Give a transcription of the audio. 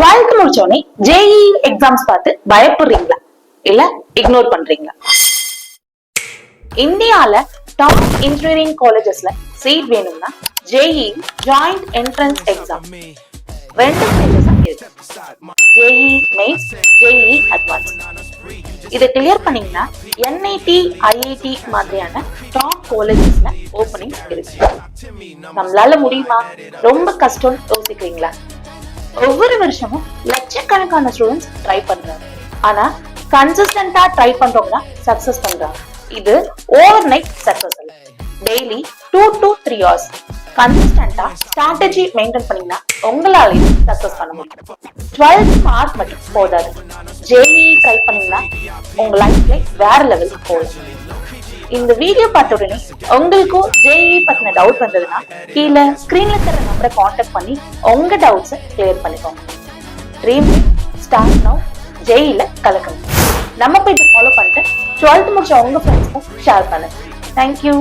12th முடிச்சோடனே JE exams பார்த்து பயப்படுறீங்களா இல்ல இக்னோர் பண்றீங்களா? இந்தியால டாப் இன்ஜினியரிங் காலேஜஸ்ல சீட் வேணும்னா ஜேஇ ஜாயிண்ட் என்ட்ரன்ஸ் எக்ஸாம் 2 ஸ்டேஜஸா இருக்கு. JE mains, JE advance. இதை கிளியர் பண்ணீங்கன்னா என்ஐடி, ஐஐடி மாதிரியான டாப் காலேஜஸ்ல ஓபனிங்ஸ் இருக்கு. நம்மளால முடியுமா? ரொம்ப கஷ்டம் யோசிக்கிறீங்களா? ஒவ்வொரு வருஷமும் லட்சக்கணக்கான ஸ்டூடெண்ட்ஸ் ட்ரை பண்றாங்க. ஆனா கன்சிஸ்டன்டா ட்ரை பண்றவங்க தான் சக்சஸ் பண்றாங்க. இது ஓவர் நைட் சக்சஸ் இல்ல. டெய்லி 2 to 3 hours கன்சிஸ்டன்டா ஸ்ட்ராட்டஜி மெயின்டைன் பண்ணீங்கன்னா உங்களாலையும் சக்சஸ் பண்ண முடியும். 12th மார்க் மட்டும் போதாது. ஜேஇ ட்ரை பண்ணீங்கன்னா உங்க லைஃப்ல வேற லெவலுக்கு போகும். இந்த வீடியோ பார்த்த உடனே உங்களுக்கும் ஜேஇ பத்தின டவுட் வந்ததுன்னா கீழே ஸ்கிரீன்ல தர நம்பரை கான்டாக்ட் பண்ணி உங்க டவுட்ஸை கிளியர் பண்ணிக்கோங்க. Dream start now. ஜேஇல கலக்கணும். நம்ம பேஜை ஃபாலோ பண்ணிட்டு 12th முடிச்ச உங்க ஃப்ரெண்ட்ஸ்க்கும் ஷேர் பண்ணுங்க. தேங்க்யூ.